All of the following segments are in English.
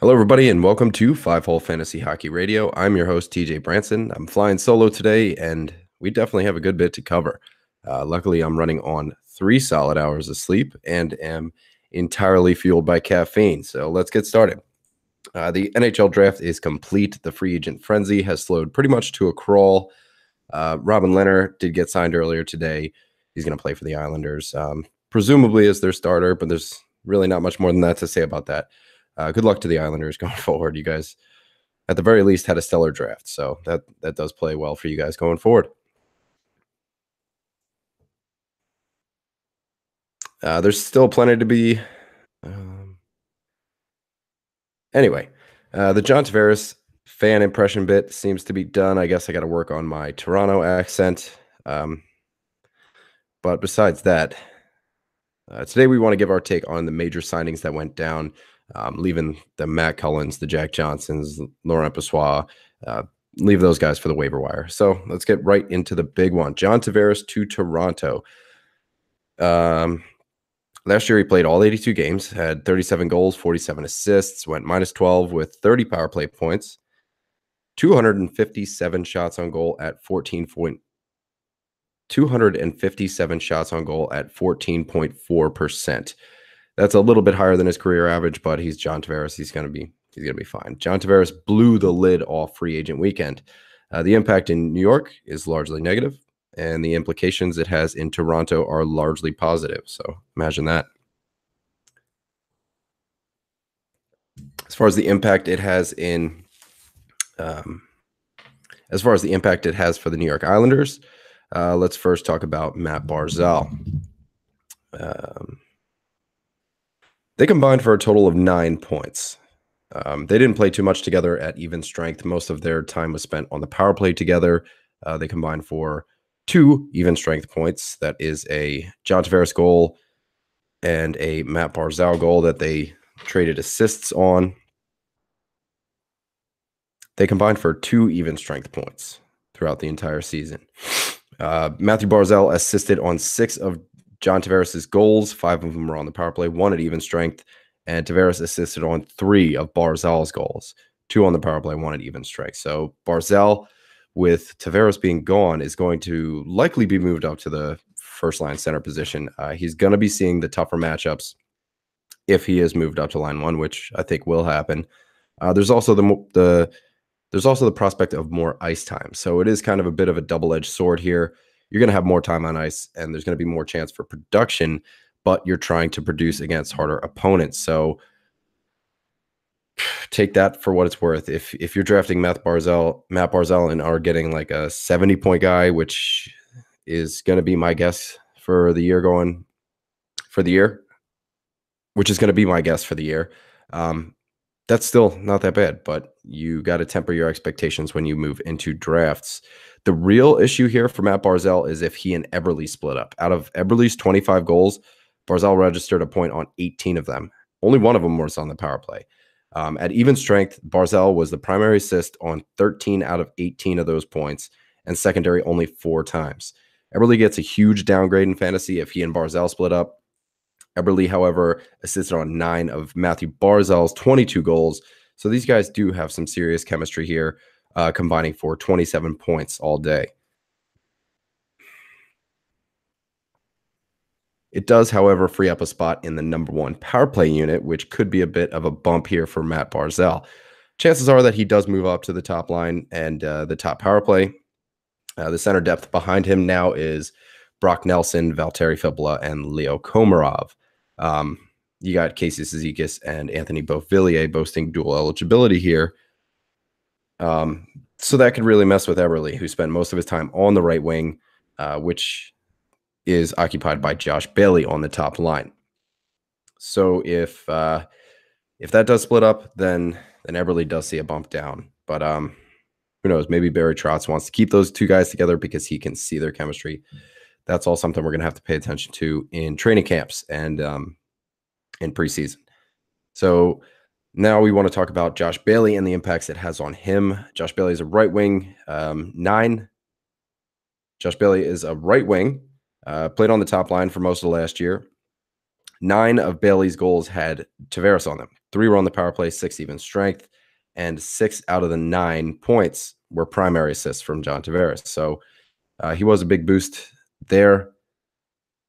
Hello, everybody, and welcome to Five Hole Fantasy Hockey Radio. I'm your host, TJ Branson. I'm flying solo today, and we definitely have a good bit to cover. Luckily, I'm running on 3 solid hours of sleep and am entirely fueled by caffeine. So let's get started. The NHL draft is complete. The free agent frenzy has slowed pretty much to a crawl. Robin Lehner did get signed earlier today. He's going to play for the Islanders, presumably as their starter, but there's really not much more than that to say about that. Good luck to the Islanders going forward. You guys, at the very least, had a stellar draft, so that does play well for you guys going forward. There's still plenty to be. Anyway, the John Tavares fan impression bit seems to be done. I guess I got to work on my Toronto accent. But besides that, today we want to give our take on the major signings that went down, leaving the Matt Cullens, the Jack Johnsons, Laurent Brossoit, leave those guys for the waiver wire. So let's get right into the big one. John Tavares to Toronto. Last year he played all 82 games, had 37 goals, 47 assists, went -12 with 30 power play points, 257 shots on goal at 257 shots on goal at 14.4%. That's a little bit higher than his career average, but he's John Tavares. He's gonna be fine. John Tavares blew the lid off free agent weekend. The impact in New York is largely negative, and the implications it has in Toronto are largely positive. So imagine that. As far as the impact it has for the New York Islanders, let's first talk about Matt Barzal. They combined for a total of 9 points. They didn't play too much together at even strength. Most of their time was spent on the power play together. They combined for 2 even strength points. That is a John Tavares goal and a Matt Barzal goal that they traded assists on. They combined for 2 even strength points throughout the entire season. Matthew Barzal assisted on 6 of John Tavares' goals. 5 of them were on the power play, 1 at even strength, and Tavares assisted on 3 of Barzal's goals, 2 on the power play, 1 at even strength. So Barzal, with Tavares being gone, is going to likely be moved up to the first-line center position. He's going to be seeing the tougher matchups if he is moved up to line 1, which I think will happen. There's also the prospect of more ice time. So it is kind of a bit of a double-edged sword here. You're going to have more time on ice, and there's going to be more chance for production, but you're trying to produce against harder opponents. So take that for what it's worth. If you're drafting Matt Barzal and are getting like a 70-point guy, which is going to be my guess for the year that's still not that bad, but you got to temper your expectations when you move into drafts. The real issue here for Matt Barzal is if he and Eberle split up. Out of Eberle's 25 goals, Barzal registered a point on 18 of them. Only 1 of them was on the power play. At even strength, Barzal was the primary assist on 13 out of 18 of those points, and secondary only 4 times. Eberle gets a huge downgrade in fantasy if he and Barzal split up. Eberle, however, assisted on 9 of Matthew Barzal's 22 goals. So these guys do have some serious chemistry here, combining for 27 points all day. It does, however, free up a spot in the number 1 power play unit, which could be a bit of a bump here for Matt Barzal. Chances are that he does move up to the top line and the top power play. The center depth behind him now is Brock Nelson, Valtteri Filppula, and Leo Komarov. You got Casey Cizikas and Anthony Beauvillier boasting dual eligibility here. So that could really mess with Eberle, who spent most of his time on the right wing, which is occupied by Josh Bailey on the top line. So if that does split up, then Eberle does see a bump down. But who knows? Maybe Barry Trotz wants to keep those 2 guys together because he can see their chemistry. That's all something we're going to have to pay attention to in training camps and in preseason. So now we want to talk about Josh Bailey and the impacts it has on him. Josh Bailey is a right wing 9. Josh Bailey is a right wing, played on the top line for most of last year. 9 of Bailey's goals had Tavares on them. 3 were on the power play, 6 even strength, and 6 out of the 9 points were primary assists from John Tavares. So he was a big boost there.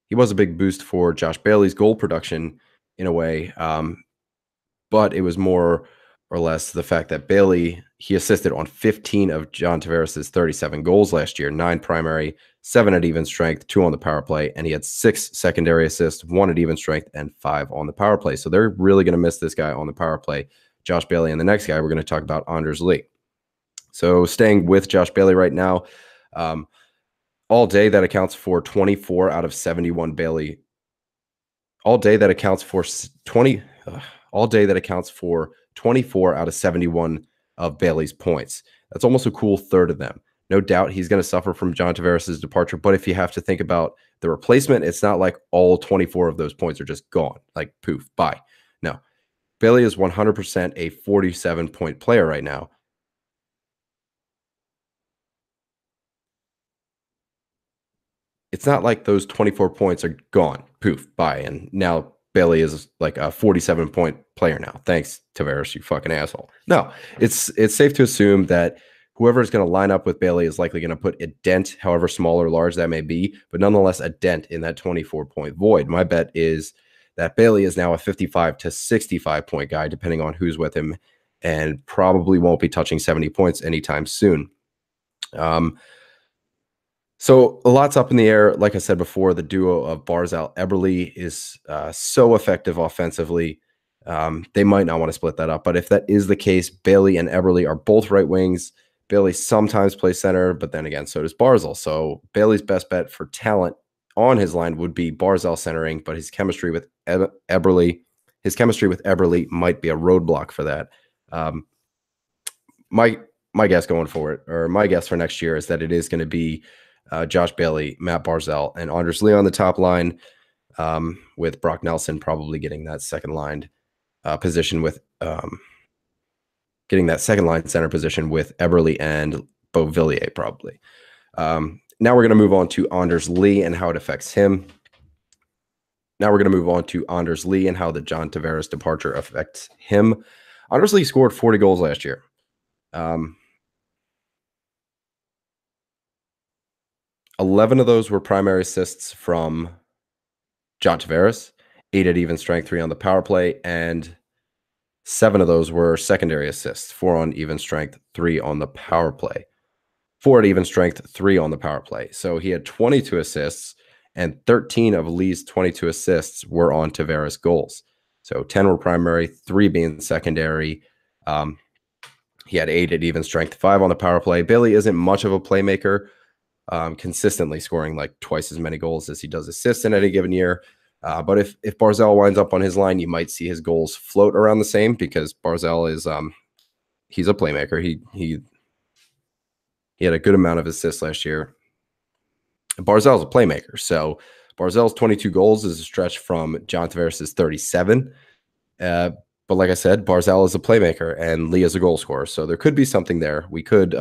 He was a big boost for Josh Bailey's goal production in a way, but it was more or less the fact that Bailey, he assisted on 15 of John Tavares' 37 goals last year, 9 primary, 7 at even strength, 2 on the power play, and he had 6 secondary assists, 1 at even strength, and 5 on the power play. So they're really going to miss this guy on the power play, Josh Bailey. And the next guy we're going to talk about, Anders Lee. So staying with Josh Bailey right now, all day that accounts for 24 out of 71 Bailey. All day that accounts for 24 out of 71 of Bailey's points. That's almost a cool third of them. No doubt he's going to suffer from John Tavares' departure, but if you have to think about the replacement, it's not like all 24 of those points are just gone, like poof, bye. No. Bailey is 100% a 47-point player right now. It's not like those 24 points are gone, poof, bye, and now Bailey is like a 47-point player now. Thanks, Tavares, you fucking asshole. No, it's safe to assume that whoever is going to line up with Bailey is likely going to put a dent, however small or large that may be, but nonetheless a dent in that 24-point void. My bet is that Bailey is now a 55 to 65-point guy, depending on who's with him, and probably won't be touching 70 points anytime soon. So a lot's up in the air. Like I said before, the duo of Barzal-Eberle is so effective offensively. They might not want to split that up, but if that is the case, Bailey and Eberle are both right wings. Bailey sometimes plays center, but then again, so does Barzal. So Bailey's best bet for talent on his line would be Barzal centering, but his chemistry with Eberle might be a roadblock for that. My guess going forward, or my guess for next year, is that it is going to be Josh Bailey, Matt Barzal, and Anders Lee on the top line, with Brock Nelson probably getting that second line position with getting that second line center position with Eberle and Beauvillier probably. Now we're going to move on to Anders Lee and how it affects him. Now we're going to move on to Anders Lee and how the John Tavares departure affects him. Anders Lee scored 40 goals last year. 11 of those were primary assists from John Tavares, 8 at even strength, 3 on the power play, and 7 of those were secondary assists, 4 on even strength, 3 on the power play. 4 at even strength, 3 on the power play. So he had 22 assists, and 13 of Lee's 22 assists were on Tavares goals. So 10 were primary, 3 being secondary. He had 8 at even strength, 5 on the power play. Bailey isn't much of a playmaker, consistently scoring like twice as many goals as he does assists in any given year. But if Barzal winds up on his line, you might see his goals float around the same, because Barzal is he's a playmaker. He had a good amount of assists last year. Barzal's a playmaker. So Barzal's 22 goals is a stretch from John Tavares' 37. But like I said, Barzal is a playmaker and Lee is a goal scorer. So there could be something there. We could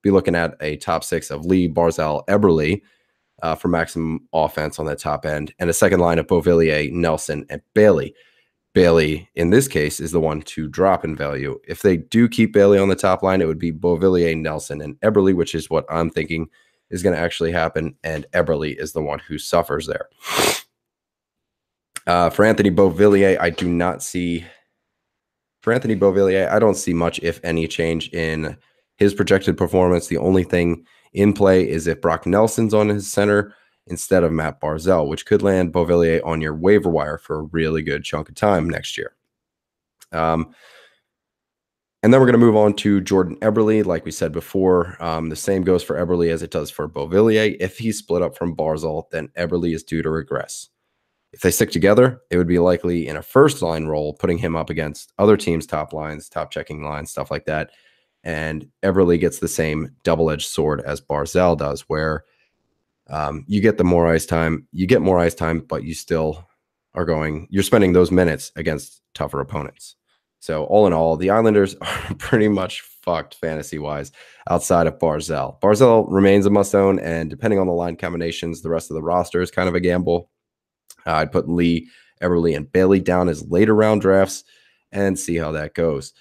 be looking at a top 6 of Lee, Barzal, Eberle for maximum offense on that top end, and a second line of Beauvillier, Nelson, and Bailey. Bailey, in this case, is the one to drop in value. If they do keep Bailey on the top line, it would be Beauvillier, Nelson, and Eberle, which is what I'm thinking is going to actually happen, and Eberle is the one who suffers there. For Anthony Beauvillier, I don't see much, if any, change in his projected performance. The only thing in play is if Brock Nelson's on his center instead of Matt Barzal, which could land Beauvillier on your waiver wire for a really good chunk of time next year. And then we're going to move on to Jordan Eberle. Like we said before, the same goes for Eberle as it does for Beauvillier. If he's split up from Barzal, then Eberle is due to regress. If they stick together, it would be likely in a first-line role, putting him up against other teams' top lines, top checking lines, stuff like that. And Eberle gets the same double-edged sword as Barzal does, where you get more ice time, but you still you're spending those minutes against tougher opponents. So all in all, the Islanders are pretty much fucked fantasy-wise outside of Barzal. Barzal remains a must-own, and depending on the line combinations, the rest of the roster is kind of a gamble. I'd put Lee, Everly and Bailey down as later round drafts and see how that goes.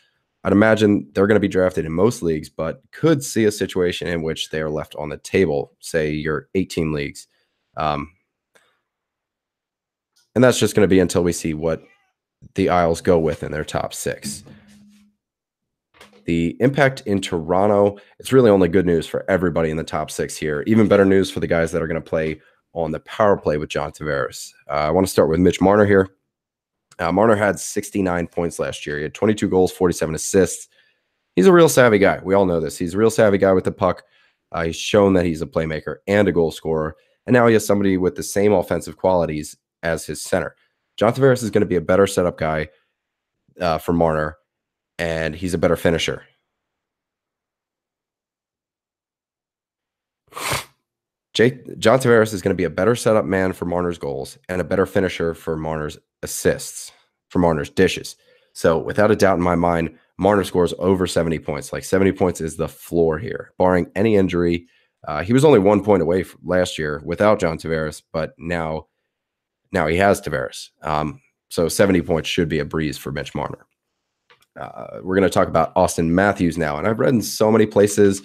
I'd imagine they're going to be drafted in most leagues, but could see a situation in which they are left on the table, say your 18 leagues. And that's just going to be until we see what the Isles go with in their top 6. The impact in Toronto, it's really only good news for everybody in the top 6 here. Even better news for the guys that are going to play on the power play with John Tavares. I want to start with Mitch Marner here. Marner had 69 points last year. He had 22 goals, 47 assists. He's a real savvy guy. We all know this. He's a real savvy guy with the puck. He's shown that he's a playmaker and a goal scorer. And now he has somebody with the same offensive qualities as his center. John Tavares is going to be a better setup guy for Marner, and he's a better finisher. John Tavares is going to be a better setup man for Marner's goals and a better finisher for Marner's assists, for Marner's dishes. So without a doubt in my mind, Marner scores over 70 points. Like 70 points is the floor here, barring any injury. He was only 1 point away last year without John Tavares, but now he has Tavares. So 70 points should be a breeze for Mitch Marner. We're going to talk about Auston Matthews now. And I've read in so many places,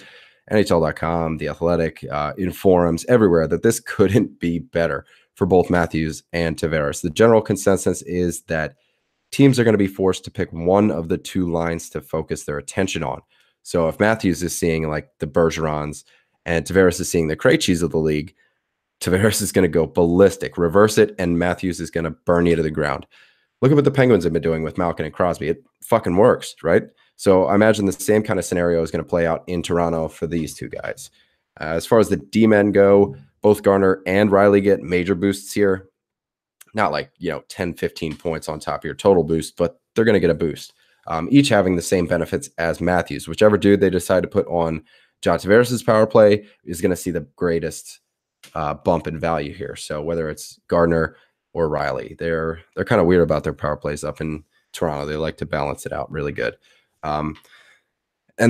NHL.com, The Athletic, in forums, everywhere, that this couldn't be better for both Matthews and Tavares. The general consensus is that teams are going to be forced to pick one of the two lines to focus their attention on. So if Matthews is seeing like the Bergerons and Tavares is seeing the Krejcis of the league, Tavares is going to go ballistic, reverse it, and Matthews is going to burn you to the ground. Look at what the Penguins have been doing with Malkin and Crosby. It fucking works, right? So I imagine the same kind of scenario is going to play out in Toronto for these two guys. As far as the D-men go, both Garner and Riley get major boosts here. Not like, 10, 15 points on top of your total boost, but they're going to get a boost. Each having the same benefits as Matthews. Whichever dude they decide to put on John Tavares' power play is going to see the greatest bump in value here. So whether it's Gardner or Riley, they're kind of weird about their power plays up in Toronto. They like to balance it out really good. And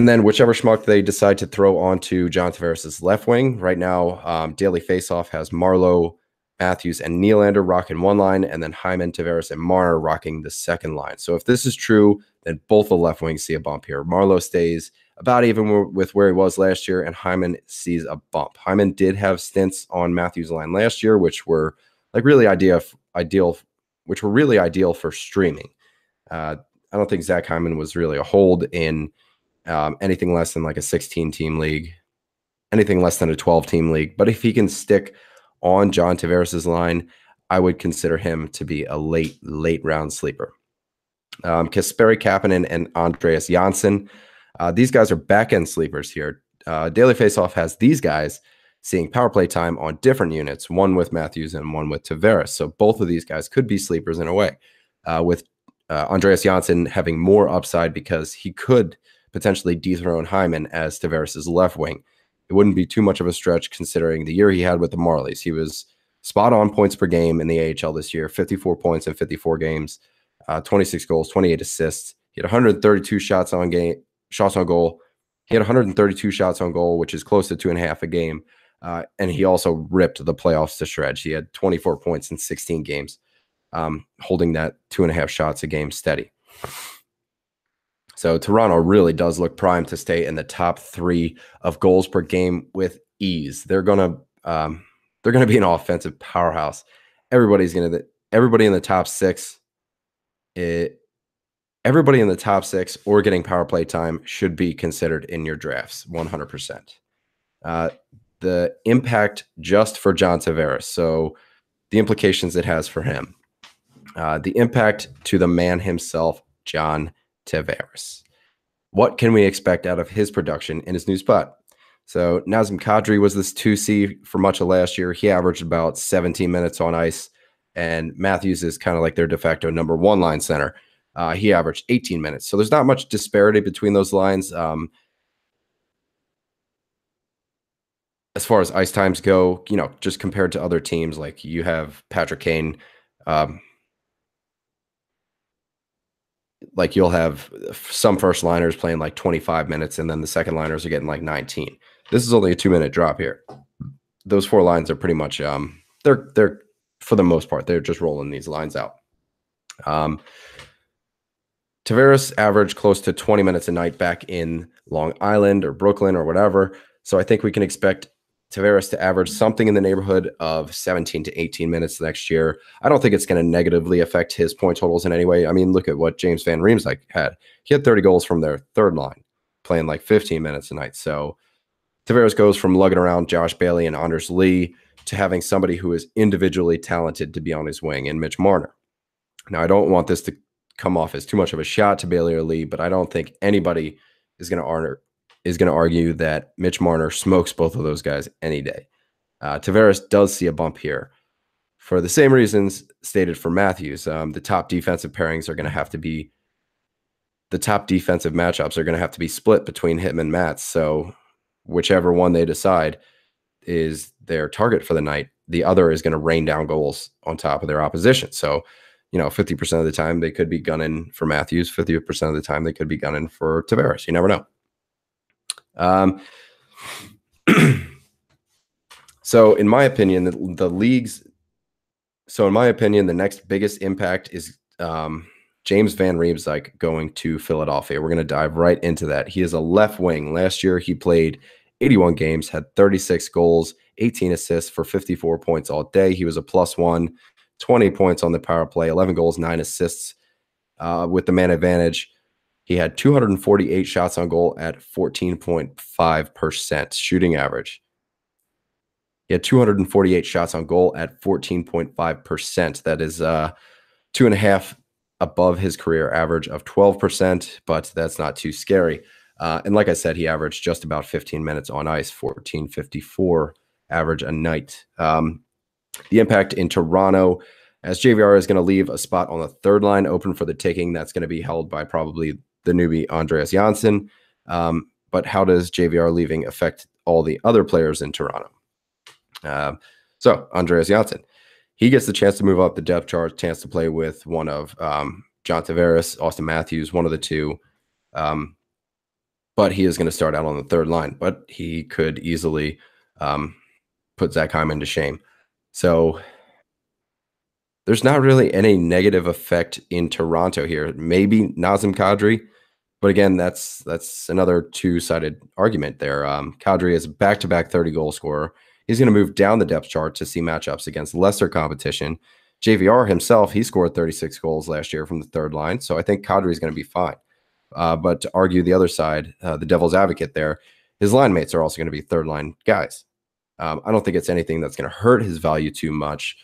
then whichever schmuck they decide to throw onto John Tavares' left wing. Right now, Daily Faceoff has Marleau, Matthews, and Nylander rocking one line, and then Hyman, Tavares, and Marner rocking the second line. So if this is true, then both the left wings see a bump here. Marleau stays about even with where he was last year, and Hyman sees a bump. Hyman did have stints on Matthews' line last year, which were like really ideal, which were really ideal for streaming. I don't think Zach Hyman was really a hold in anything less than like a 16-team league, anything less than a 12-team league. But if he can stick on John Tavares' line, I would consider him to be a late round sleeper. Kasperi Kapanen and Andreas Janssen. These guys are back-end sleepers here. Daily Faceoff has these guys seeing power play time on different units, one with Matthews and one with Tavares. So both of these guys could be sleepers in a way, with Andreas Janssen having more upside because he could potentially dethrone Hyman as Tavares' left wing. It wouldn't be too much of a stretch considering the year he had with the Marlies. He was spot on points per game in the AHL this year, 54 points in 54 games, 26 goals, 28 assists. He had 132 shots on goal. He had 132 shots on goal, which is close to 2.5 a game. And he also ripped the playoffs to shreds. He had 24 points in 16 games, holding that 2.5 shots a game steady. So Toronto really does look primed to stay in the top 3 of goals per game with ease. They're gonna be an offensive powerhouse. Everybody in the top 6. Everybody in the top 6 or getting power play time should be considered in your drafts, 100%. The impact just for John Tavares, so the implications it has for him. The impact to the man himself, John Tavares. What can we expect out of his production in his new spot? So Nazem Kadri was this 2C for much of last year. He averaged about 17 minutes on ice, and Matthews is kind of like their de facto number 1 line center. He averaged 18 minutes. So there's not much disparity between those lines. As far as ice times go, just compared to other teams, like you have Patrick Kane, like you'll have some first liners playing like 25 minutes and then the second liners are getting like 19. This is only a 2-minute drop here. Those 4 lines are pretty much they're for the most part, they're just rolling these lines out. Um, Tavares averaged close to 20 minutes a night back in Long Island or Brooklyn or whatever. So I think we can expect Tavares to average something in the neighborhood of 17 to 18 minutes next year. I don't think it's going to negatively affect his point totals in any way. I mean, look at what James Van Riemsdyk had. He had 30 goals from their third line, playing like 15 minutes a night. So Tavares goes from lugging around Josh Bailey and Anders Lee to having somebody who is individually talented to be on his wing in Mitch Marner. Now, I don't want this to come off as too much of a shot to Bailey or Lee, but I don't think anybody is going to argue that Mitch Marner smokes both of those guys any day. Tavares does see a bump here for the same reasons stated for Matthews. The top defensive pairings are going to have to be the top defensive matchups are going to have to be split between him and Matz. So whichever one they decide is their target for the night, the other is going to rain down goals on top of their opposition. So 50% of the time they could be gunning for Matthews. 50% of the time they could be gunning for Tavares. You never know. So in my opinion, the next biggest impact is James Van Riemsdyk going to Philadelphia. We're going to dive right into that. He is a left wing. Last year he played 81 games, had 36 goals, 18 assists for 54 points all day. He was a +1. 20 points on the power play, 11 goals, 9 assists with the man advantage. He had 248 shots on goal at 14.5% shooting average. He had 248 shots on goal at 14.5%. That is 2.5 above his career average of 12%, but that's not too scary. And like I said, he averaged just about 15 minutes on ice, 14.54 average a night. The impact in Toronto, as JVR is going to leave a spot on the third line open for the taking. That's going to be held by probably the newbie Andreas Janssen. But how does JVR leaving affect all the other players in Toronto? So Andreas Janssen, he gets the chance to move up the depth chart, chance to play with one of John Tavares, Austin Matthews, one of the two. But he is going to start out on the third line. But he could easily put Zach Hyman to shame. So there's not really any negative effect in Toronto here. Maybe Nazem Kadri, but again, that's another two-sided argument there. Kadri is a back-to-back 30-goal scorer. He's going to move down the depth chart to see matchups against lesser competition. JVR himself, he scored 36 goals last year from the third line, so I think Kadri is going to be fine. But to argue the other side, the devil's advocate there, his line mates are also going to be third-line guys. I don't think it's anything that's going to hurt his value too much.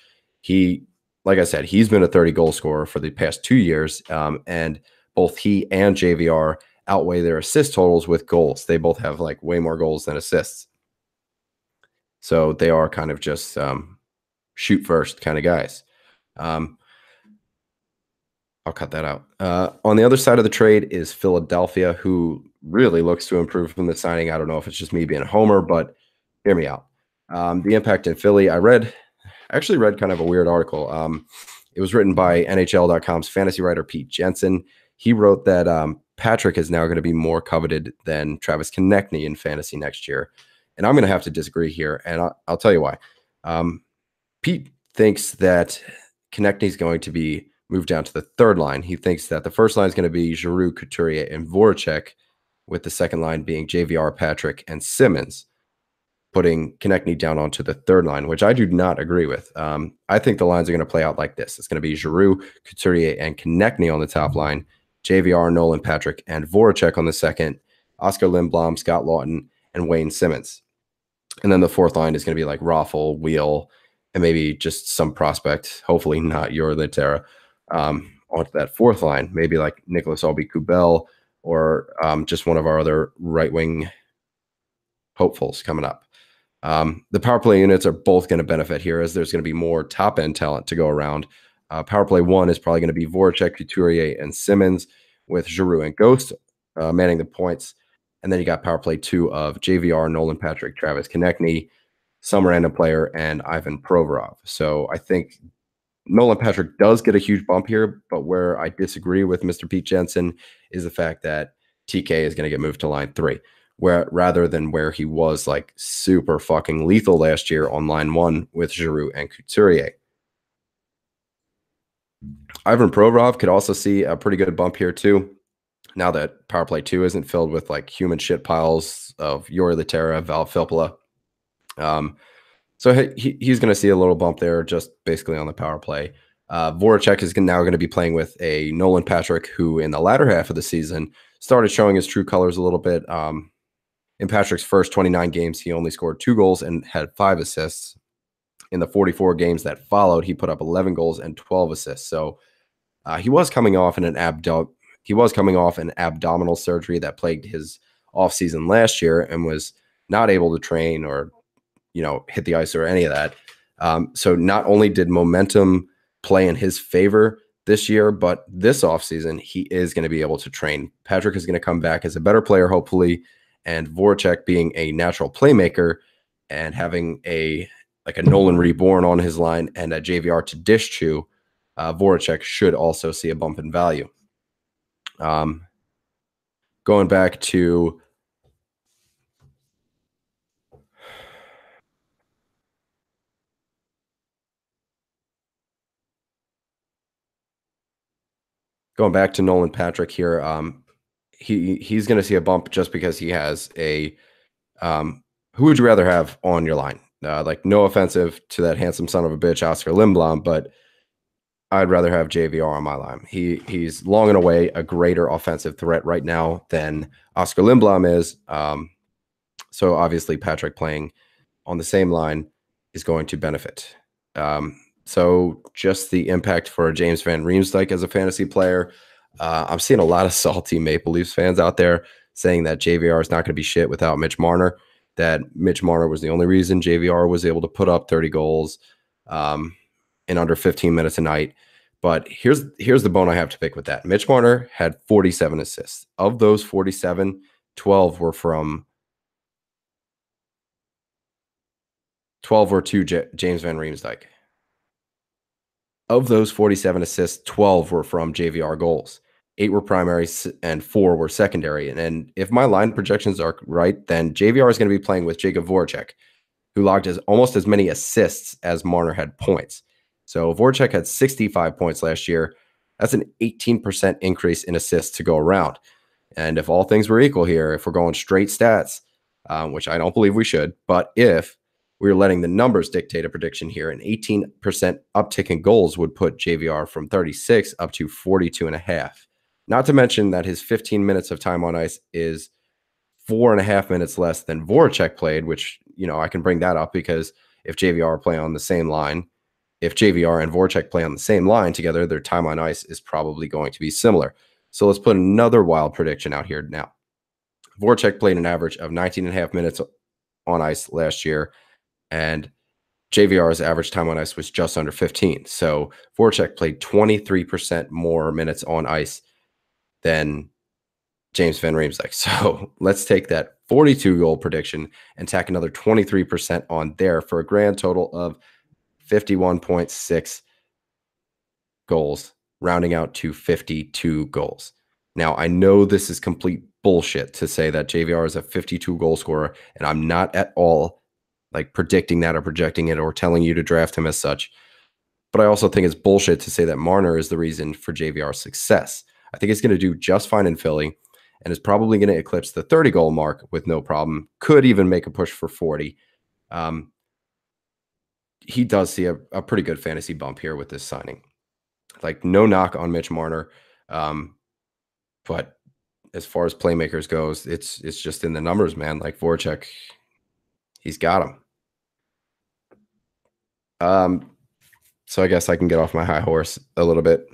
Like I said, he's been a 30-goal scorer for the past 2 years, and both he and JVR outweigh their assist totals with goals. They both have like way more goals than assists. So they are kind of just shoot first kind of guys. I'll cut that out. On the other side of the trade is Philadelphia, who really looks to improve from the signing. I don't know if it's just me being a homer, but hear me out. The impact in Philly, I actually read kind of a weird article. It was written by NHL.com's fantasy writer Pete Jensen. He wrote that Patrick is now going to be more coveted than Travis Konecny in fantasy next year. And I'm going to have to disagree here, and I'll tell you why. Pete thinks that Konecny is going to be moved down to the third line. He thinks that the first line is going to be Giroux, Couturier, and Voracek, with the second line being JVR, Patrick, and Simmons, putting Konecny down onto the third line, which I do not agree with. I think the lines are going to play out like this. It's going to be Giroux, Couturier, and Konecny on the top line, JVR, Nolan Patrick, and Voracek on the second, Oscar Lindblom, Scott Lawton, and Wayne Simmons. And then the fourth line is going to be like Raffle, Wheel, and maybe just some prospect, hopefully not Jori Lehtera, onto that fourth line. Maybe like Nicholas Aube-Kubel or just one of our other right-wing hopefuls coming up. The power play units are both going to benefit here, as there's going to be more top-end talent to go around. Power play 1 is probably going to be Voracek, Couturier, and Simmons, with Giroux and Ghost manning the points. And then you got power play 2 of JVR, Nolan Patrick, Travis Konecny, some random player, and Ivan Provorov. So I think Nolan Patrick does get a huge bump here, but where I disagree with Mr. Pete Jensen is the fact that TK is going to get moved to line 3, rather than where he was like super fucking lethal last year on line 1 with Giroux and Couturier. Ivan Provorov could also see a pretty good bump here too. Now that power play 2 isn't filled with like human shit piles of Yori Laterra, Val Filppula. So he's going to see a little bump there just basically on the power play. Voracek is now going to be playing with a Nolan Patrick who in the latter half of the season started showing his true colors a little bit. In Patrick's first 29 games, he only scored 2 goals and had 5 assists. In the 44 games that followed, he put up 11 goals and 12 assists. So he was coming off an abdominal surgery that plagued his offseason last year and was not able to train or hit the ice or any of that. So not only did momentum play in his favor this year, but this offseason, he is going to be able to train. Patrick is going to come back as a better player, hopefully, and Voracek being a natural playmaker and having a Nolan reborn on his line and a JVR to dish to, Voracek should also see a bump in value. Going back to Nolan Patrick here, he's going to see a bump just because he has a who would you rather have on your line? Like, no offensive to that handsome son of a bitch, Oscar Lindblom, but I'd rather have JVR on my line. He's long and away a greater offensive threat right now than Oscar Lindblom is. So obviously Patrick playing on the same line is going to benefit. So just the impact for James Van Riemsdyk as a fantasy player. I'm seeing a lot of salty Maple Leafs fans out there saying that JVR is not going to be shit without Mitch Marner, that Mitch Marner was the only reason JVR was able to put up 30 goals in under 15 minutes a night. But here's the bone I have to pick with that. Mitch Marner had 47 assists. Of those 47, 12 were to James Van Riemsdyk. Of those 47 assists, 12 were from JVR goals. 8 were primary and 4 were secondary. And if my line projections are right, then JVR is going to be playing with Jakub Voracek, who logged almost as many assists as Marner had points. So Voracek had 65 points last year. That's an 18% increase in assists to go around. And if all things were equal here, if we're going straight stats, which I don't believe we should, but if we're letting the numbers dictate a prediction here, an 18% uptick in goals would put JVR from 36 up to 42.5. Not to mention that his 15 minutes of time on ice is 4.5 minutes less than Voracek played, which, I can bring that up because if JVR play on the same line, if JVR and Voracek play on the same line together, their time on ice is probably going to be similar. So let's put another wild prediction out here now. Voracek played an average of 19.5 minutes on ice last year, and JVR's average time on ice was just under 15. So Voracek played 23% more minutes on ice than James Van Riemsdyk. So let's take that 42-goal prediction and tack another 23% on there for a grand total of 51.6 goals, rounding out to 52 goals. Now, I know this is complete bullshit to say that JVR is a 52-goal scorer, and I'm not at all like predicting that or projecting it or telling you to draft him as such. But I also think it's bullshit to say that Marner is the reason for JVR's success. I think he's going to do just fine in Philly and is probably going to eclipse the 30-goal mark with no problem. Could even make a push for 40. He does see a pretty good fantasy bump here with this signing. Like, no knock on Mitch Marner. But as far as playmakers goes, it's just in the numbers, man. Like, Voracek, he's got him. So I guess I can get off my high horse a little bit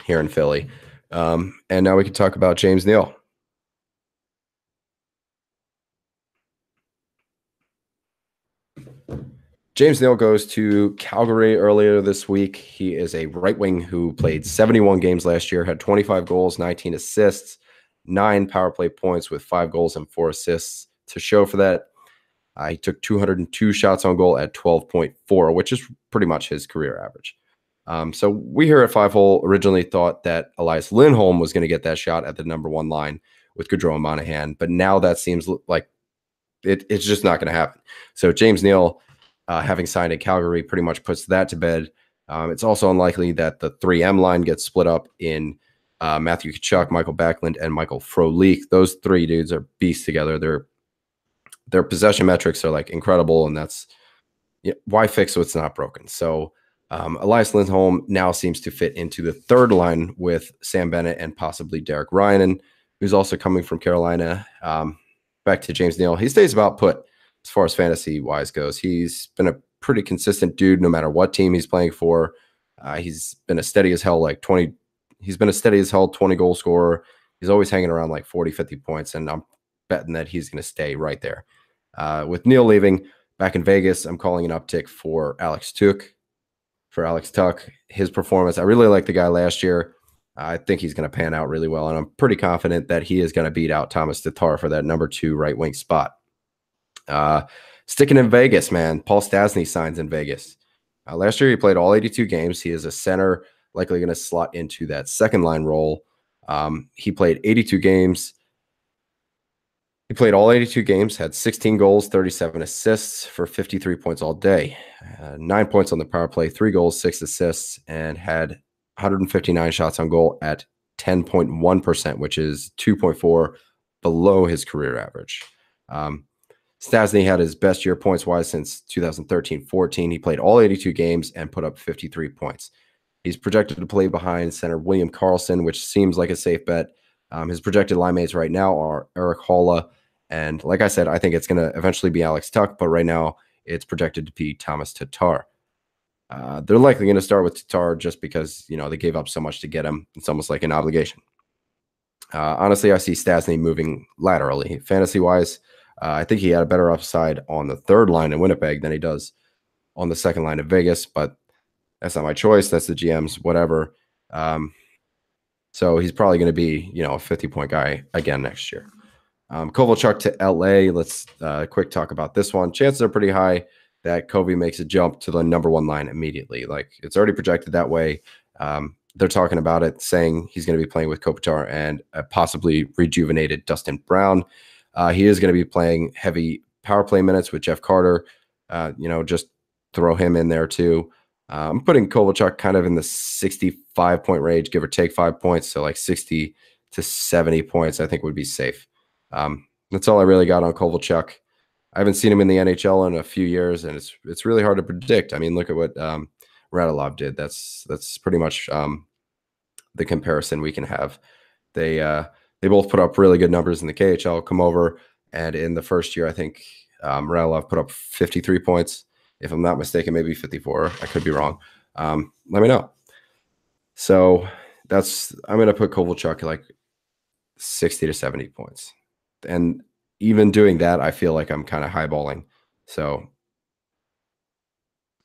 here in Philly. And now we can talk about James Neal. James Neal goes to Calgary earlier this week. He is a right wing who played 71 games last year, had 25 goals, 19 assists, 9 power play points with 5 goals and 4 assists to show for that. He took 202 shots on goal at 12.4, which is pretty much his career average. So we here at Five Hole originally thought that Elias Lindholm was going to get that shot at the number 1 line with Gaudreau and Monahan, but now that seems like it's just not going to happen. So James Neal, having signed in Calgary, pretty much puts that to bed. It's also unlikely that the 3M line gets split up in Matthew Tkachuk, Michael Backlund, and Michael Frolik. Those three dudes are beasts together. Their possession metrics are like incredible, and that's why fix what's not broken. So Elias Lindholm now seems to fit into the third line with Sam Bennett and possibly Derek Ryan, who's also coming from Carolina. Back to James Neal. He stays about put as far as fantasy-wise goes. He's been a pretty consistent dude no matter what team he's playing for. He's been a steady as hell, like 20. He's been a steady as hell 20 goal scorer. He's always hanging around like 40, 50 points, and I'm betting that he's going to stay right there. With Neal leaving back in Vegas, I'm calling an uptick for Alex Tuch. His performance, I really liked the guy last year. I think he's going to pan out really well, and I'm pretty confident that he is going to beat out Thomas Tatar for that number 2 right wing spot. Sticking in Vegas, man, Paul Stastny signs in Vegas. Last year, he played all 82 games. He is a center, likely going to slot into that second line role. He played 82 games. He played all 82 games, had 16 goals, 37 assists for 53 points all day, 9 points on the power play, 3 goals, 6 assists, and had 159 shots on goal at 10.1%, which is 2.4 below his career average. Stastny had his best year points-wise since 2013-14. He played all 82 games and put up 53 points. He's projected to play behind center William Karlsson, which seems like a safe bet. His projected line mates right now are Erik Haula, and like I said, I think it's going to eventually be Alex Tuch, but right now it's projected to be Thomas Tatar. They're likely going to start with Tatar just because, they gave up so much to get him. It's almost like an obligation. Honestly, I see Stastny moving laterally. Fantasy-wise, I think he had a better upside on the third line in Winnipeg than he does on the second line of Vegas, but that's not my choice. That's the GM's, whatever. So he's probably going to be, a 50-point guy again next year. Kovalchuk to LA. Let's quick talk about this one. Chances are pretty high that Kovy makes a jump to the number 1 line immediately. Like, it's already projected that way. They're talking about it, saying he's going to be playing with Kopitar and a possibly rejuvenated Dustin Brown. He is going to be playing heavy power play minutes with Jeff Carter. Just throw him in there too. I'm putting Kovalchuk kind of in the 65-point range, give or take 5 points. So like 60 to 70 points, I think would be safe. That's all I really got on Kovalchuk. I haven't seen him in the NHL in a few years, and it's really hard to predict. I mean, look at what Radulov did. That's pretty much the comparison we can have. They both put up really good numbers in the KHL, come over, and in the first year, I think Radulov put up 53 points. If I'm not mistaken, maybe 54. I could be wrong. Let me know. So I'm going to put Kovalchuk at like 60 to 70 points. And even doing that, I feel like I'm kind of highballing. So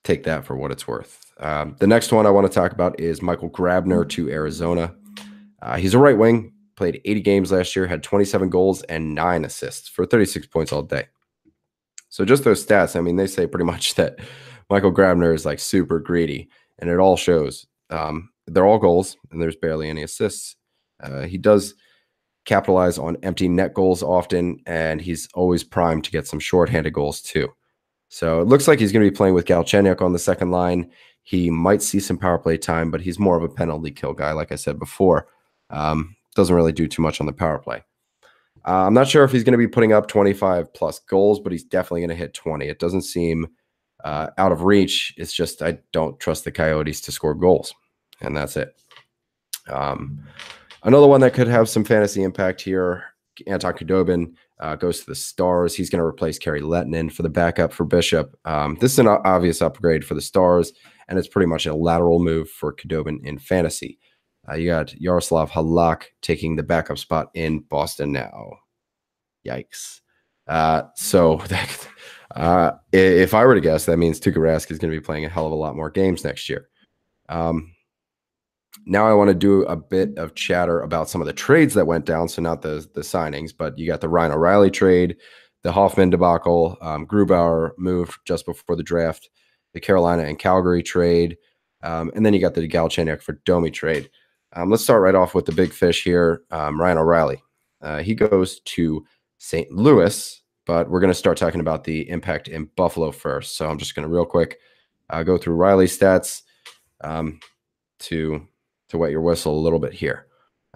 take that for what it's worth. The next one I want to talk about is Michael Grabner to Arizona. He's a right wing, played 80 games last year, had 27 goals and 9 assists for 36 points all day. So just those stats, I mean, they say pretty much that Michael Grabner is like super greedy, and it all shows. They're all goals, and there's barely any assists. He does capitalize on empty net goals often, and he's always primed to get some shorthanded goals too. So it looks like he's going to be playing with Galchenyuk on the second line. He might see some power play time, but he's more of a penalty kill guy, like I said before. Doesn't really do too much on the power play. I'm not sure if he's going to be putting up 25 plus goals, but he's definitely going to hit 20. It doesn't seem out of reach. It's just I don't trust the Coyotes to score goals, and that's it. Another one that could have some fantasy impact here, Anton Khudobin goes to the Stars. He's going to replace Kari Lehtinen for the backup for Bishop. This is an obvious upgrade for the Stars, and it's pretty much a lateral move for Khudobin in fantasy. You got Yaroslav Halak taking the backup spot in Boston now. Yikes. If I were to guess, that means Tuukka Rask is going to be playing a hell of a lot more games next year. Now I want to do a bit of chatter about some of the trades that went down. So not the signings, but you got the Ryan O'Reilly trade, the Hoffman debacle, Grubauer move just before the draft, the Carolina and Calgary trade, and then you got the Galchenyuk for Domi trade. Let's start right off with the big fish here, Ryan O'Reilly. He goes to St. Louis, but we're going to start talking about the impact in Buffalo first. So I'm just going to real quick go through Riley's stats. to wet your whistle a little bit here.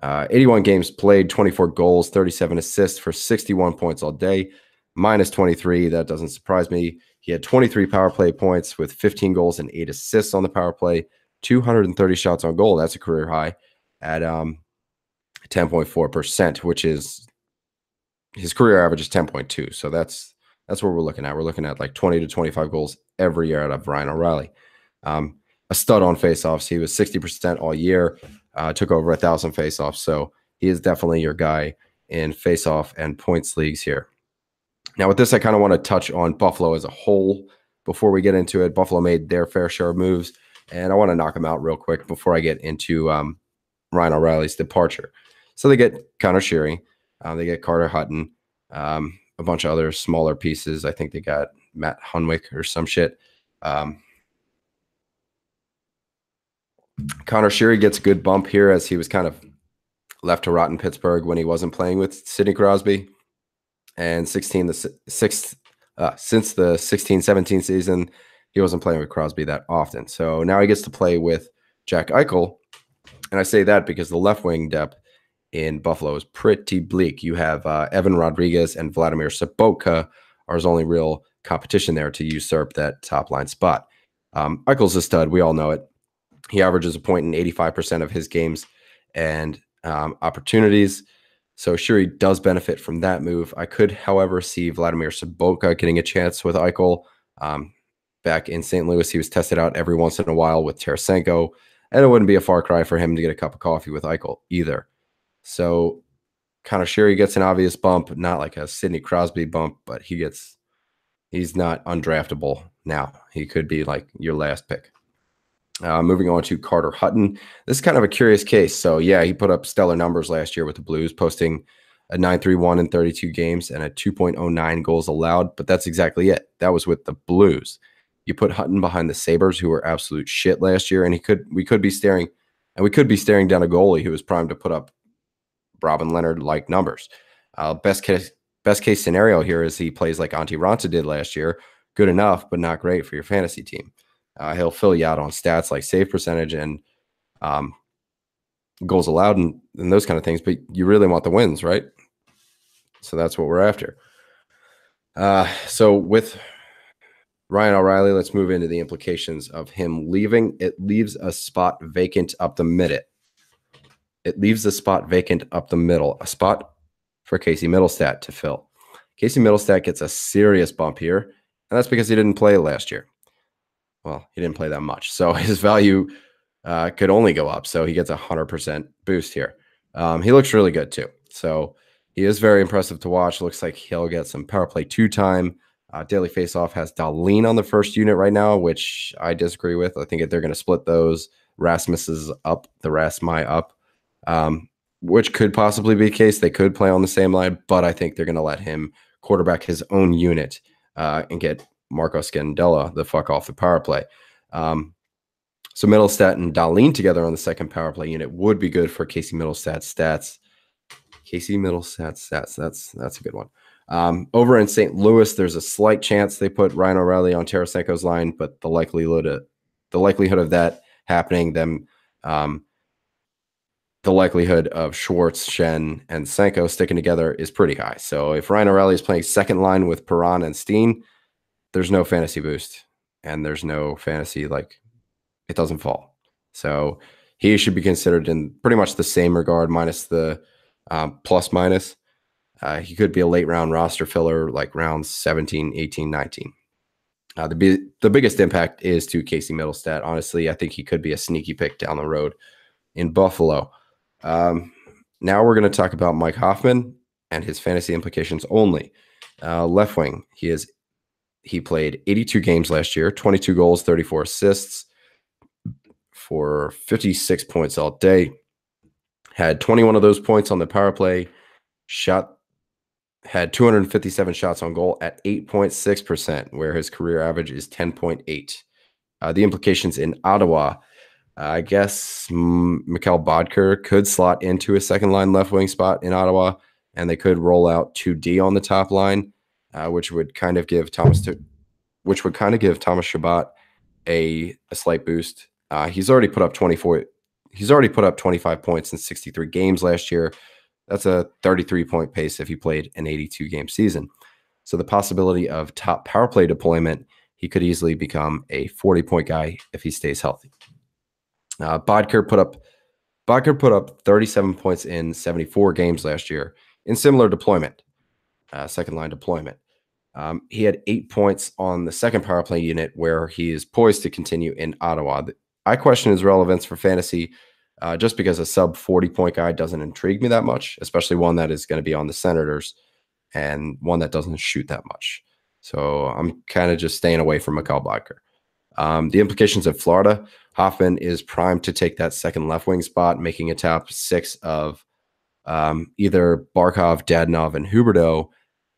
81 games played, 24 goals, 37 assists for 61 points all day, minus 23. That doesn't surprise me. He had 23 power play points with 15 goals and 8 assists on the power play, 230 shots on goal. That's a career high at 10.4%, which is his career average is 10.2. So that's what we're looking at. We're looking at like 20 to 25 goals every year out of Ryan O'Reilly. A stud on faceoffs. He was 60% all year, took over 1,000 faceoffs. So he is definitely your guy in faceoff and points leagues here. Now with this, I kind of want to touch on Buffalo as a whole before we get into it. Buffalo made their fair share of moves, and I want to knock them out real quick before I get into Ryan O'Reilly's departure. So they get Connor Sheary, they get Carter Hutton, a bunch of other smaller pieces. I think they got Matt Hunwick or some shit. Connor Sheary gets a good bump here as he was kind of left to rot in Pittsburgh when he wasn't playing with Sidney Crosby. And since the 16-17 season, he wasn't playing with Crosby that often. So now he gets to play with Jack Eichel. And I say that because the left wing depth in Buffalo is pretty bleak. You have Evan Rodriguez and Vladimir Sobotka are his only real competition there to usurp that top line spot. Eichel's a stud. We all know it. He averages a point in 85% of his games and opportunities. So sure, he does benefit from that move. I could, however, see Vladimir Sobotka getting a chance with Eichel. Back in St. Louis, he was tested out every once in a while with Tarasenko, and it wouldn't be a far cry for him to get a cup of coffee with Eichel either. So Connor Sheary gets an obvious bump, not like a Sidney Crosby bump, but he's not undraftable now. He could be like your last pick. Moving on to Carter Hutton. This is kind of a curious case. So, yeah, he put up stellar numbers last year with the Blues, posting a 9.31 in 32 games and a 2.09 goals allowed. But that's exactly it. That was with the Blues. You put Hutton behind the Sabres, who were absolute shit last year, and we could be staring down a goalie who was primed to put up Robin Leonard-like numbers. Best case scenario here is he plays like Antti Raanta did last year. Good enough, but not great for your fantasy team. He'll fill you out on stats like save percentage and goals allowed and those kind of things, but you really want the wins, right? So that's what we're after. So with Ryan O'Reilly, let's move into the implications of him leaving. It leaves a spot vacant up the middle. A spot for Casey Mittelstadt to fill. Casey Mittelstadt gets a serious bump here, and that's because he didn't play last year. Well, he didn't play that much, so his value could only go up. So he gets a 100% boost here. He looks really good too. So he is very impressive to watch. Looks like he'll get some power play 2 time. Daily Faceoff has Dahlin on the first unit right now, which I disagree with. I think they're going to split those. Rasmus is up, the Rasmy up, which could possibly be the case. They could play on the same line, but I think they're going to let him quarterback his own unit and get Marco Scandella the fuck off the power play. So Mittelstadt and Dahlin together on the second power play unit would be good for Casey Mittelstadt's stats. That's a good one. Over in St. Louis, there's a slight chance they put Ryan O'Reilly on Tarasenko's line, but the likelihood of that happening, the likelihood of Schwartz, Schenn, and Senko sticking together is pretty high. So if Ryan O'Reilly is playing second line with Perron and Steen, there's no fantasy boost, and there's no fantasy, like, it doesn't fall. So he should be considered in pretty much the same regard, minus the plus minus. He could be a late round roster filler, like rounds 17, 18, 19. The biggest impact is to Casey Mittelstadt. Honestly, I think he could be a sneaky pick down the road in Buffalo. Now we're going to talk about Mike Hoffman and his fantasy implications only. Left wing, he played 82 games last year, 22 goals, 34 assists for 56 points all day. Had 21 of those points on the power play. Had 257 shots on goal at 8.6%, where his career average is 10.8. The implications in Ottawa, I guess Mikhail Bodker could slot into a second-line left wing spot in Ottawa, and they could roll out 2D on the top line, which would kind of give Thomas Chabot a slight boost. He's already put up 24. He's already put up 25 points in 63 games last year. That's a 33-point pace if he played an 82-game season. So the possibility of top power play deployment, he could easily become a 40-point guy if he stays healthy. Bodker put up 37 points in 74 games last year in similar deployment, second line deployment. He had 8 points on the second power play unit where he is poised to continue in Ottawa. I question his relevance for fantasy just because a sub 40-point guy doesn't intrigue me that much, especially one that is going to be on the Senators and one that doesn't shoot that much. So I'm kind of just staying away from Mikhail Bodker. The implications of Florida, Hoffman is primed to take that second left wing spot, making a top 6 of either Barkov, Dadonov, and Huberdeau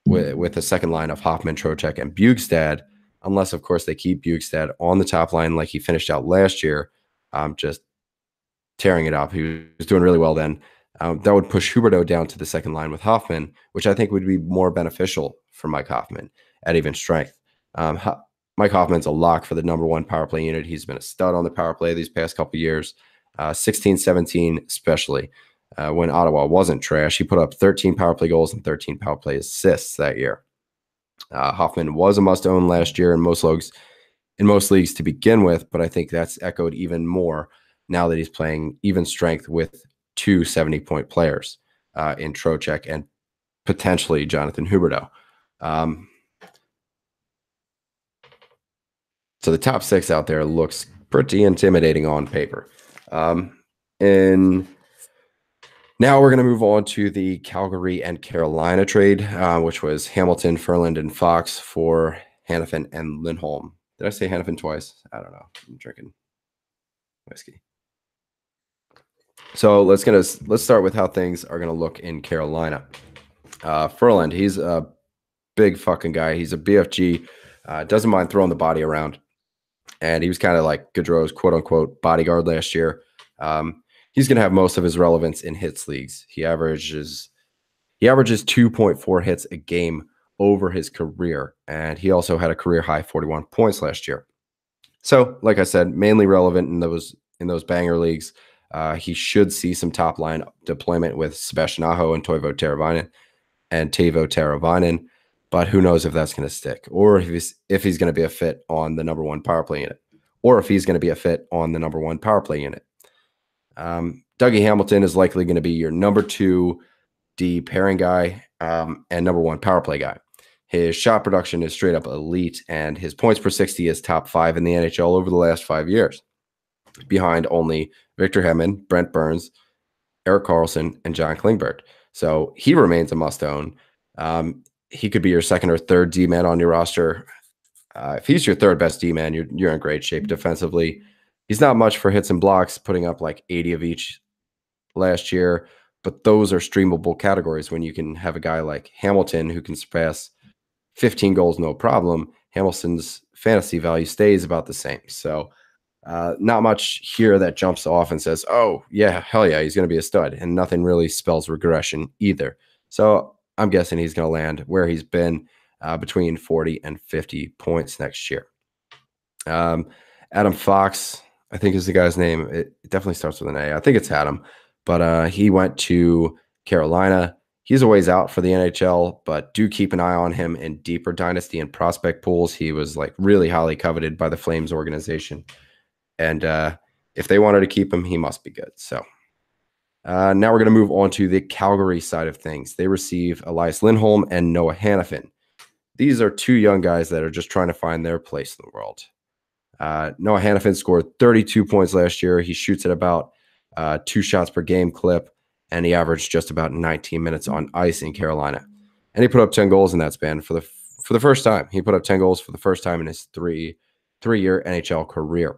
with a second line of Hoffman, Trocheck, and Bjugstad, unless, of course, they keep Bjugstad on the top line like he finished out last year, just tearing it up. He was doing really well then. That would push Huberdeau down to the second line with Hoffman, which I think would be more beneficial for Mike Hoffman at even strength. Mike Hoffman's a lock for the number 1 power play unit. He's been a stud on the power play these past couple years, 16-17 especially. When Ottawa wasn't trash, he put up 13 power play goals and 13 power play assists that year. Hoffman was a must-own last year in most leagues to begin with, but I think that's echoed even more now that he's playing even strength with 2 70-point players in Trocheck and potentially Jonathan Huberdeau. So the top 6 out there looks pretty intimidating on paper. And now we're going to move on to the Calgary and Carolina trade, which was Hamilton, Ferland, and Fox for Hanifin and Lindholm. Did I say Hanifin twice? I don't know. I'm drinking whiskey. So let's start with how things are going to look in Carolina. Ferland, he's a big fucking guy. He's a BFG, doesn't mind throwing the body around. And he was kind of like Gaudreau's quote-unquote bodyguard last year. He's going to have most of his relevance in hits leagues. He averages 2.4 hits a game over his career, and he also had a career high 41 points last year. So, like I said, mainly relevant in those banger leagues. He should see some top line deployment with Sebastian Aho and Teuvo Teravainen, but who knows if that's going to stick, or if he's going to be a fit on the number 1 power play unit, or if he's going to be a fit on the number 1 power play unit. Dougie Hamilton is likely going to be your number 2 D pairing guy and number 1 power play guy. His shot production is straight up elite, and his points per 60 is top 5 in the NHL over the last 5 years, behind only Victor Hedman, Brent Burns, Erik Karlsson, and John Klingberg. So he remains a must-own. He could be your second or third D-man on your roster. If he's your third best D-man, you're in great shape defensively. He's not much for hits and blocks, putting up like 80 of each last year, but those are streamable categories when you can have a guy like Hamilton who can surpass 15 goals no problem. Hamilton's fantasy value stays about the same. So not much here that jumps off and says, oh, yeah, hell yeah, he's going to be a stud. And nothing really spells regression either. So I'm guessing he's going to land where he's been between 40 and 50 points next year. Adam Fox, I think is the guy's name. It definitely starts with an A. I think it's Adam. But he went to Carolina. He's a ways out for the NHL, but do keep an eye on him in deeper dynasty and prospect pools. He was like really highly coveted by the Flames organization. And if they wanted to keep him, he must be good. So now we're going to move on to the Calgary side of things. They receive Elias Lindholm and Noah Hanifin. These are 2 young guys that are just trying to find their place in the world. Noah Hanifin scored 32 points last year. He shoots at about 2 shots per game clip, and he averaged just about 19 minutes on ice in Carolina. And he put up 10 goals in that span for the first time. He put up 10 goals for the first time in his three-year NHL career.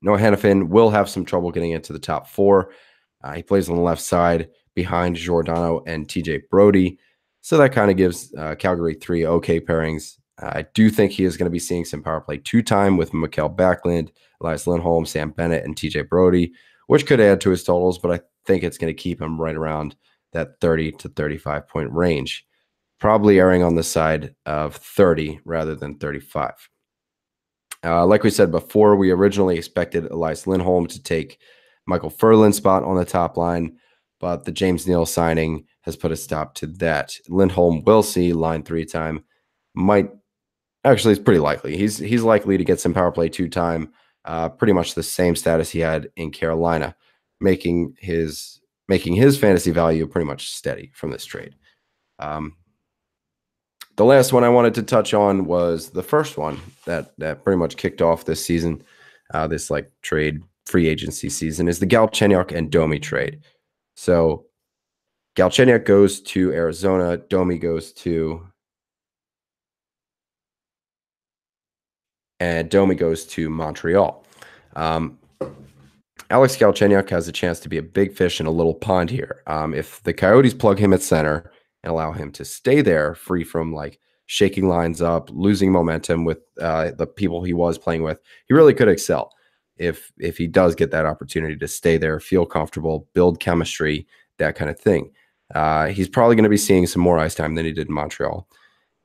Noah Hanifin will have some trouble getting into the top 4. He plays on the left side behind Giordano and TJ Brody. So that kind of gives Calgary 3 okay pairings. I do think he is going to be seeing some power play 2 time with Mikael Backlund, Elias Lindholm, Sam Bennett, and TJ Brody, which could add to his totals, but I think it's going to keep him right around that 30 to 35 point range, probably erring on the side of 30 rather than 35. Like we said before, we originally expected Elias Lindholm to take Michael Furlan's spot on the top line, but the James Neal signing has put a stop to that. Lindholm will see line 3 time. Might actually, it's pretty likely. He's likely to get some power play 2 time, pretty much the same status he had in Carolina, making his fantasy value pretty much steady from this trade. The last one I wanted to touch on was the first one that pretty much kicked off this season, this like trade free agency season, is the Galchenyuk and Domi trade. So Galchenyuk goes to Arizona, Domi goes to Montreal. Alex Galchenyuk has a chance to be a big fish in a little pond here. If the Coyotes plug him at center and allow him to stay there, free from like shaking lines up, losing momentum with the people he was playing with, he really could excel if he does get that opportunity to stay there, feel comfortable, build chemistry, that kind of thing. He's probably going to be seeing some more ice time than he did in Montreal.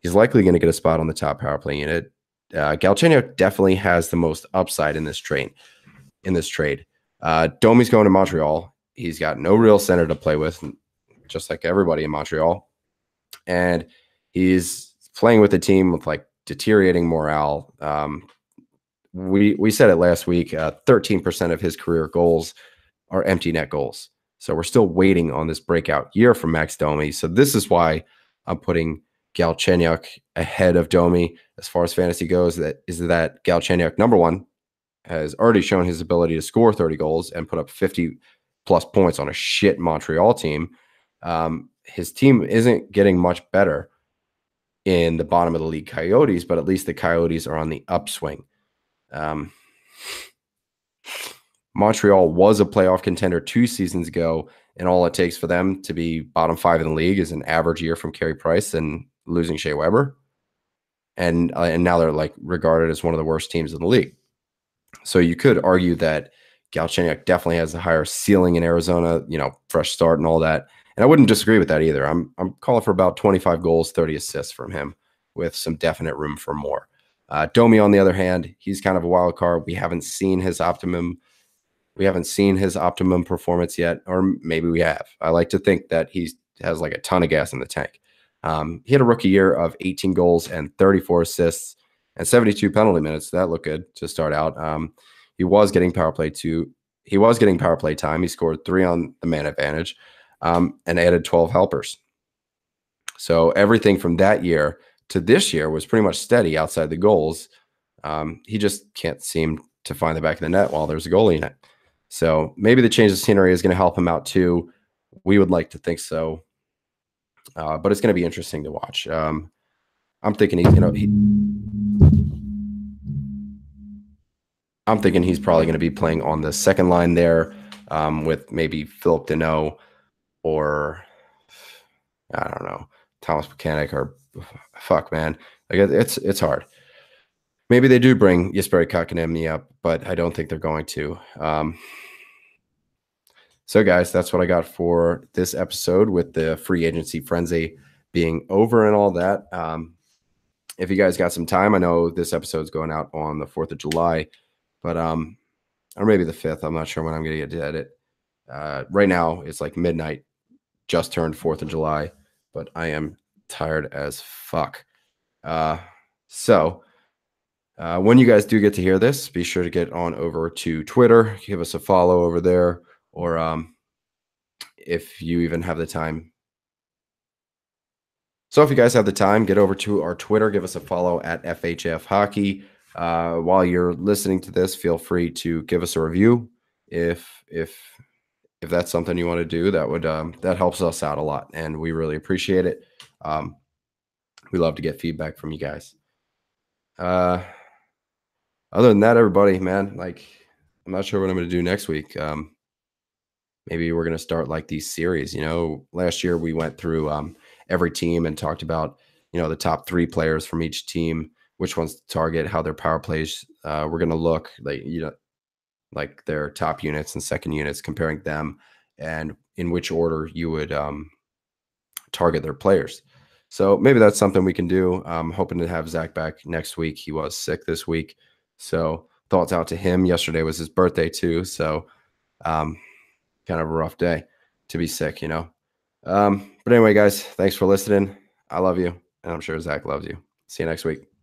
He's likely going to get a spot on the top power play unit. Galchenyuk definitely has the most upside in this trade. Domi's going to Montreal. He's got no real center to play with, just like everybody in Montreal. And he's playing with a team with like deteriorating morale. We said it last week, 13% of his career goals are empty net goals. So we're still waiting on this breakout year from Max Domi. So this is why I'm putting Galchenyuk ahead of Domi as far as fantasy goes. That Galchenyuk, number one, has already shown his ability to score 30 goals and put up 50 plus points on a shit Montreal team. His team isn't getting much better in the bottom of the league Coyotes, but at least the Coyotes are on the upswing. Montreal was a playoff contender 2 seasons ago, and all it takes for them to be bottom 5 in the league is an average year from Carey Price and losing Shea Weber. And now they're like regarded as one of the worst teams in the league. So you could argue that Galchenyuk definitely has a higher ceiling in Arizona, fresh start and all that. And I wouldn't disagree with that either. I'm calling for about 25 goals, 30 assists from him with some definite room for more. Domi, on the other hand, he's kind of a wild card. We haven't seen his optimum performance yet, or maybe we have. I like to think that he has like a ton of gas in the tank. He had a rookie year of 18 goals and 34 assists and 72 penalty minutes. That looked good to start out. He was getting power play time. He scored 3 on the man advantage, and added 12 helpers. So everything from that year to this year was pretty much steady outside the goals. He just can't seem to find the back of the net while there's a goalie in it. So maybe the change of scenery is going to help him out too. We would like to think so, but it's going to be interesting to watch. I'm thinking he's probably going to be playing on the second line there, with maybe Philip Deneau or I don't know, Thomas Plekanec, or fuck, man. Like it's hard. Maybe they do bring Jesperi Kotkaniemi up, but I don't think they're going to. So, guys, that's what I got for this episode with the free agency frenzy being over and all that. If you guys got some time, I know this episode's going out on the 4th of July, but or maybe the 5th. I'm not sure when I'm going to get to edit. Right now, it's like midnight, just turned 4th of July, but I am tired as fuck. So when you guys do get to hear this, be sure to get on over to Twitter, give us a follow over there, or if you even have the time. So if you guys have the time, get over to our Twitter, give us a follow at FHF Hockey. While you're listening to this, feel free to give us a review if that's something you want to do. That would that helps us out a lot, and we really appreciate it. We love to get feedback from you guys. Other than that, everybody, man, like, I'm not sure what I'm going to do next week. Maybe we're going to start like these series. Last year we went through every team and talked about, the top 3 players from each team, which ones to target, how their power plays were going to look, like their top units and second units, comparing them and in which order you would target their players. So maybe that's something we can do. I'm hoping to have Zach back next week. He was sick this week. So thoughts out to him. Yesterday was his birthday too. So kind of a rough day to be sick, you know. But anyway, guys, thanks for listening. I love you, and I'm sure Zach loves you. See you next week.